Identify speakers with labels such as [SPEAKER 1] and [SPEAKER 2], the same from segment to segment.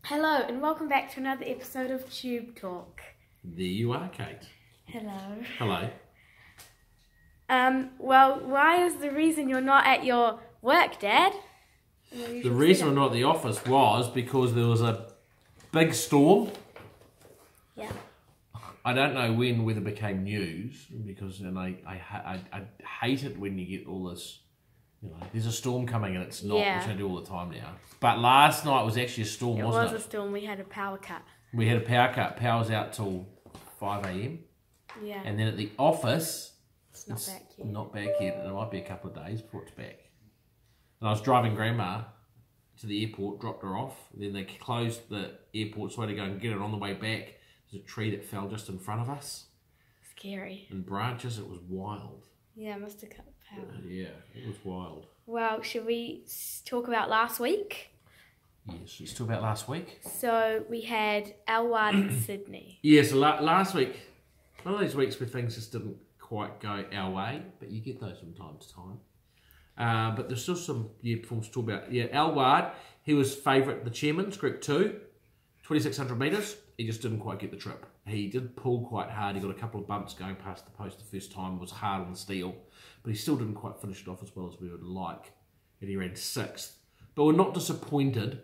[SPEAKER 1] Hello and welcome back to another episode of Tube Talk.
[SPEAKER 2] There you are, Kate.
[SPEAKER 1] Hello.
[SPEAKER 2] Hello.
[SPEAKER 1] Well, why is the reason you're not at your work, Dad?
[SPEAKER 2] The reason I'm not at the office was because there was a big storm.
[SPEAKER 1] Yeah.
[SPEAKER 2] I don't know when whether it became news because I hate it when you get all this, there's a storm coming and it's not,
[SPEAKER 1] Yeah.
[SPEAKER 2] which I do all the time now. But last night was actually a storm, wasn't it?
[SPEAKER 1] It was a storm. We had a power cut.
[SPEAKER 2] We had a power cut. Power's out till 5 a.m.
[SPEAKER 1] Yeah.
[SPEAKER 2] And then at the office,
[SPEAKER 1] It's not back yet.
[SPEAKER 2] Not back yet. It might be a couple of days before it's back. And I was driving Grandma to the airport, dropped her off. Then they closed the airport, so I had to go and get her on the way back. There's a tree that fell just in front of us. Scary. And branches, it was wild.
[SPEAKER 1] Yeah, it must have cut the power.
[SPEAKER 2] Yeah, it was wild.
[SPEAKER 1] Well, should we talk about last week?
[SPEAKER 2] Yes, let's talk about last week.
[SPEAKER 1] So we had Elward in Sydney.
[SPEAKER 2] Yeah, so last week, one of those weeks where things just didn't quite go our way, but you get those from time to time. But there's still some performances to talk about. Yeah, Elward, he was favourite, the Chairman's Group 2, 2,600 metres. He just didn't quite get the trip. He did pull quite hard. He got a couple of bumps going past the post the first time. It was hard on the steel, but he still didn't quite finish it off as well as we would like. And he ran 6th. But we're not disappointed.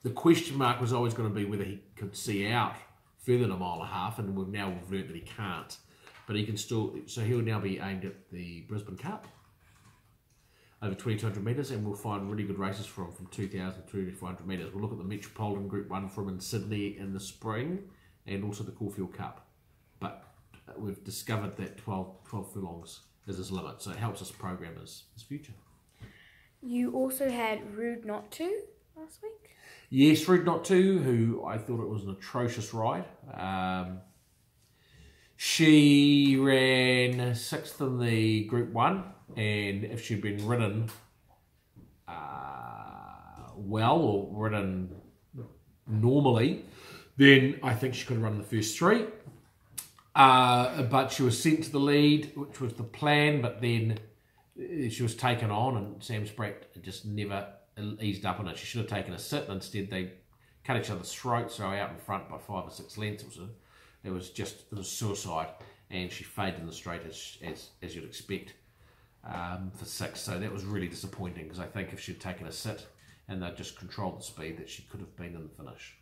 [SPEAKER 2] The question mark was always going to be whether he could see out further than a mile and a half, and we've learned that he can't. But he can still, so he'll now be aimed at the Brisbane Cup over 2,200 metres, and we'll find really good races from 2,000 to 2,400 metres. We'll look at the Metropolitan Group 1 from in Sydney in the spring, and also the Caulfield Cup. But we've discovered that 12 furlongs is his limit, so it helps us program his future.
[SPEAKER 1] You also had Rude Not To last week?
[SPEAKER 2] Yes, Rude Not To, who I thought it was an atrocious ride. She ran 6th in the Group 1, and if she'd been ridden well or ridden normally, then I think she could have run the first 3. But she was sent to the lead, which was the plan, but then she was taken on, and Sam Spratt just never eased up on it. She should have taken a sit, and instead they cut each other's throats, so out in front by 5 or 6 lengths. It was suicide, and she faded in the straight as you'd expect for 6. So that was really disappointing, because I think if she'd taken a sit and they'd just controlled the speed, that she could have been in the finish.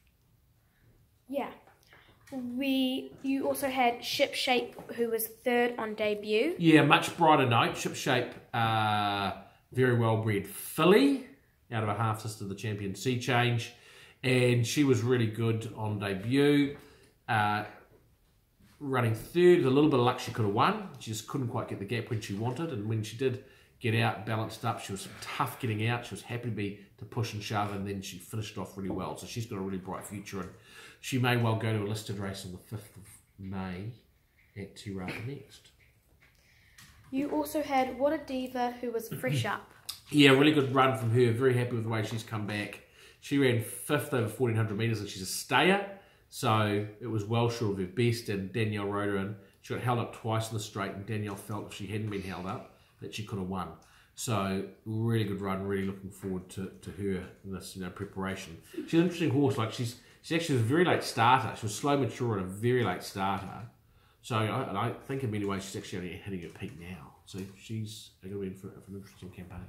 [SPEAKER 1] Yeah. You also had Ship Shape, who was 3rd on debut.
[SPEAKER 2] Yeah, much brighter note. Ship Shape, very well bred filly, out of a half sister of the champion Sea Change, and she was really good on debut. Running 3rd, a little bit of luck, she could have won. She just couldn't quite get the gap when she wanted, and when she did get out, balanced up, she was tough getting out. She was happy to push and shove, and then she finished off really well. So she's got a really bright future, and she may well go to a listed race on the 5th of May at Te Rapa next. You
[SPEAKER 1] also had What a Diva, who was fresh up.
[SPEAKER 2] Yeah, really good run from her. Very happy with the way she's come back. She ran 5th over 1,400 metres, and she's a stayer. So it was well short of her best, and Danielle rode her in. She got held up twice in the straight, and Danielle felt if she hadn't been held up, that she could have won. So really good run, really looking forward to her in this preparation. She's an interesting horse. Like she actually was a very late starter. She was slow mature and a very late starter. So I think in many ways she's actually only hitting her peak now. So she's going to be in for an interesting campaign.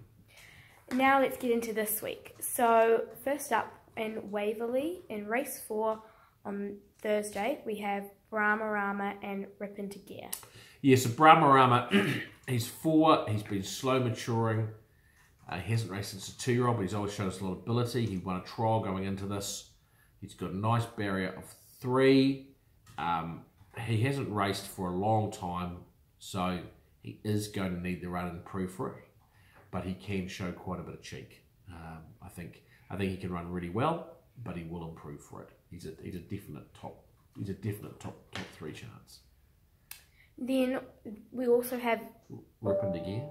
[SPEAKER 1] Now let's get into this week. So first up in Waverley, in race 4 on Thursday, we have Brahmarama and Rip Into Gear.
[SPEAKER 2] Yeah, so Brahmarama, he's 4, he's been slow maturing. He hasn't raced since a 2-year-old, but he's always shown us a lot of ability. He won a trial going into this. He's got a nice barrier of 3. He hasn't raced for a long time, so he is going to need the run and prove for it. But he can show quite a bit of cheek. I think he can run really well, but he will improve for it. He's a definite top 3 chance.
[SPEAKER 1] Then we also have
[SPEAKER 2] Rip Into Gear.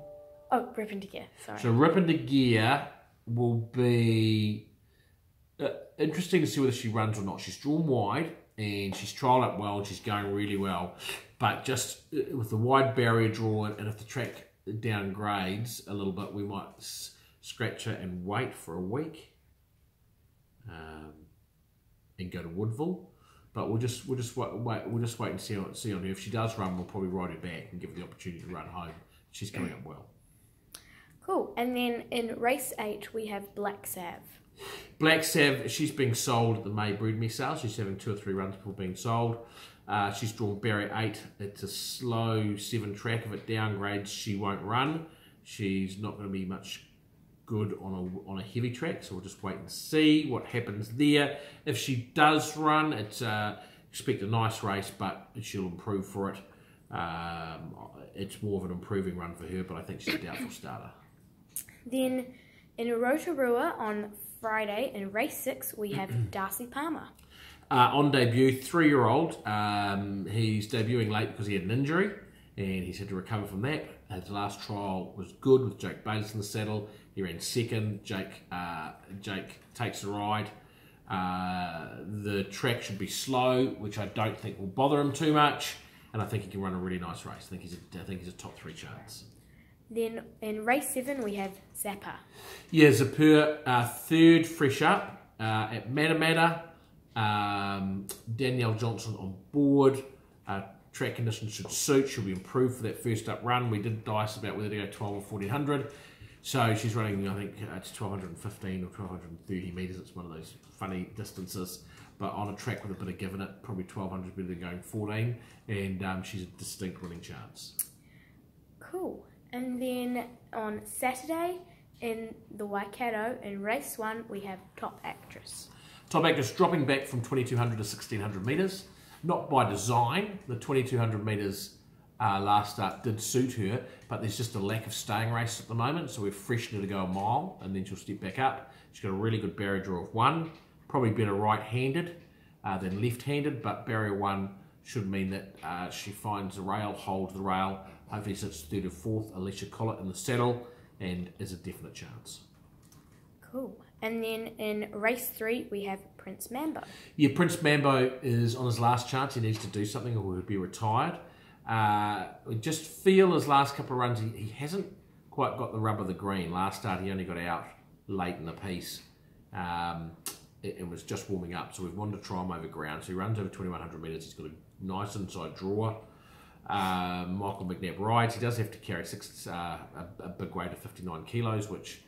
[SPEAKER 1] Oh, Rip Into Gear, sorry.
[SPEAKER 2] So Rip Into Gear will be interesting to see whether she runs or not. She's drawn wide, and she's trialled up well, and she's going really well. But just with the wide barrier drawn, and if the track downgrades a little bit, we might scratch her and wait for a week. and go to Woodville. But we'll just wait and see on her. If she does run, we'll probably ride her back and give her the opportunity to run home. She's coming up well.
[SPEAKER 1] Cool. And then in race 8, we have Black Sav.
[SPEAKER 2] Black Sav, she's being sold at the May Brood Mare sale. She's having 2 or 3 runs before being sold. She's drawn Barrier 8. It's a slow 7 track. If it downgrades, she won't run. She's not going to be much good on a heavy track, so we'll just wait and see what happens there. If she does run, expect a nice race, but she'll improve for it. It's more of an improving run for her, but I think she's a doubtful starter.
[SPEAKER 1] Then in Rotorua on Friday, in race 6, we have Darcy Palmer.
[SPEAKER 2] On debut, 3-year-old. He's debuting late because he had an injury, and he's had to recover from that. His last trial was good with Jake Bayliss in the saddle. He ran second. Jake takes the ride. The track should be slow, which I don't think will bother him too much, and I think he can run a really nice race. I think he's a top 3 chance. Then
[SPEAKER 1] in race 7 we have Zapper.
[SPEAKER 2] Yeah, Zapper, 3rd fresh up at Matamata. Danielle Johnson on board. Track conditions should suit. She'll be improved for that first up run. We did dice about whether to go 12 or 1400. So she's running, I think it's 1215 or 1230 metres. It's one of those funny distances. But on a track with a bit of give in it, probably 1200 is better than going 14. And she's a distinct winning chance.
[SPEAKER 1] Cool. And then on Saturday in the Waikato, in race 1, we have Top Actress.
[SPEAKER 2] Top Actress dropping back from 2200 to 1600 metres. Not by design. The 2200 metres last start did suit her, but there's just a lack of staying race at the moment, so we've freshened her to go a mile, and then she'll step back up. She's got a really good barrier draw of 1. Probably better right-handed than left-handed, but barrier 1 should mean that she finds the rail, holds the rail, hopefully sits 3rd or 4th, Alicia Collett in the saddle, and is a definite chance.
[SPEAKER 1] Cool. And then in race 3, we have Prince Mambo.
[SPEAKER 2] Yeah, Prince Mambo is on his last chance. He needs to do something or he'll be retired. We just feel his last couple of runs, he hasn't quite got the rub of the green. Last start, he only got out late in the piece. It was just warming up, so we've wanted to try him over ground. So he runs over 2100 metres. He's got a nice inside draw. Michael McNabb rides. He does have to carry a big weight of 59 kilos, which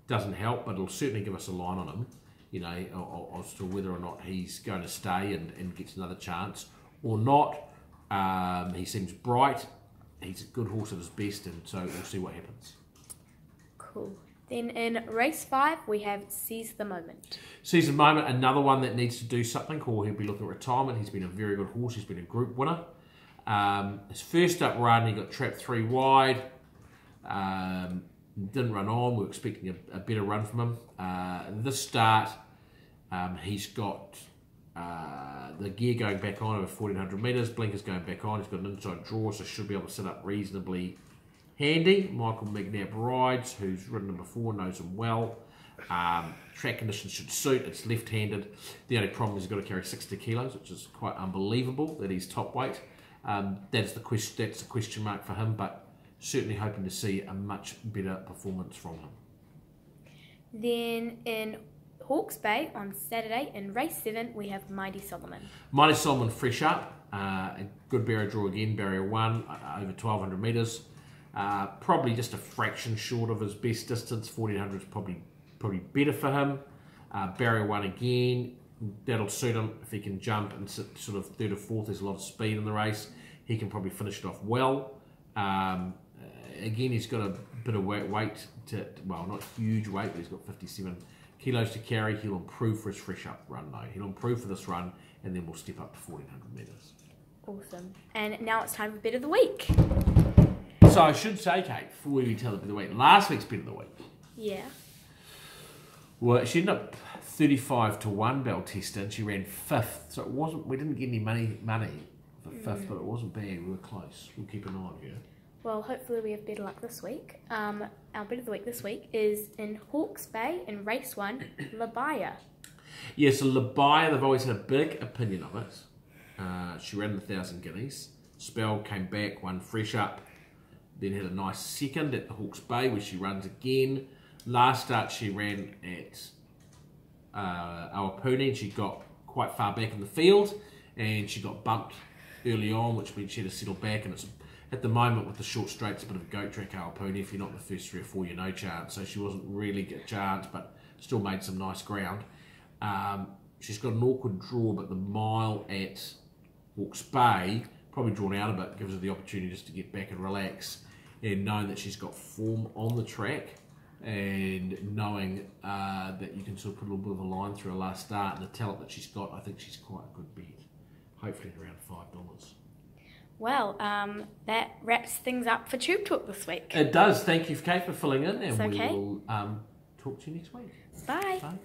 [SPEAKER 2] doesn't help, but it'll certainly give us a line on him, you know, as to whether or not he's going to stay and gets another chance or not. He seems bright. He's a good horse at his best, and so we'll see what happens.
[SPEAKER 1] Cool. Then in race 5, we have Seize the Moment.
[SPEAKER 2] Seize the Moment, another one that needs to do something, or he'll be looking at retirement. He's been a very good horse. He's been a group winner. His first up run, he got trapped 3 wide. Didn't run on. We were expecting a better run from him. This start, he's got the gear going back on over 1400 metres. Blinkers going back on. He's got an inside draw, so should be able to set up reasonably handy. Michael McNabb rides, who's ridden him before, knows him well. Track conditions should suit. It's left-handed. The only problem is he's got to carry 60 kilos, which is quite unbelievable that he's top weight. That's the question mark for him, but certainly hoping to see a much better performance from him.
[SPEAKER 1] Then in Hawke's Bay on Saturday in race 7, we have Mighty Solomon.
[SPEAKER 2] Mighty Solomon fresh up. A good barrier draw again, barrier 1, over 1200 metres. Probably just a fraction short of his best distance. 1400 is probably better for him. Barrier 1 again, that'll suit him if he can jump and sit sort of 3rd or 4th. There's a lot of speed in the race. He can probably finish it off well. Again, he's got a bit of weight well, not huge weight, but he's got 57 kilos to carry. He'll improve for his fresh up run though. He'll improve for this run, and then we'll step up to 1400 metres.
[SPEAKER 1] Awesome. And now it's time for Bet of the Week.
[SPEAKER 2] So I should say, Kate, before we tell the Bet of the Week, last week's Bet of the Week.
[SPEAKER 1] Yeah.
[SPEAKER 2] Well, she ended up 35 to 1 Bell Tester, and she ran 5th. So it wasn't. We didn't get any money for 5th, but it wasn't bad. We were close. We'll keep an eye on her.
[SPEAKER 1] Well, hopefully we have better luck this week. Our Bet of the Week this week is in Hawke's Bay in race 1, Labaya.
[SPEAKER 2] Yeah, so Labaya, they've always had a big opinion of it. She ran the 1,000 guineas. Spell came back, won fresh up, then had a nice second at the Hawke's Bay where she runs again. Last start she ran at Awapuni, and she got quite far back in the field, and she got bumped early on, which means she had to settle back, and it's at the moment with the short straights, a bit of a goat track, Awapuni. If you're not in the first 3 or 4, you're no chance. So she wasn't really a chance, but still made some nice ground. She's got an awkward draw, but the mile at Hawke's Bay, probably drawn out a bit, gives her the opportunity just to get back and relax, and knowing that she's got form on the track, and knowing that you can sort of put a little bit of a line through her last start, and the talent that she's got, I think she's quite a good bet. Hopefully at around $5.
[SPEAKER 1] Well, that wraps things up for Tube Talk this week.
[SPEAKER 2] It does. Thank you, Kate, for filling in, and
[SPEAKER 1] It's okay.
[SPEAKER 2] we will talk to you next week.
[SPEAKER 1] Bye.
[SPEAKER 2] Bye.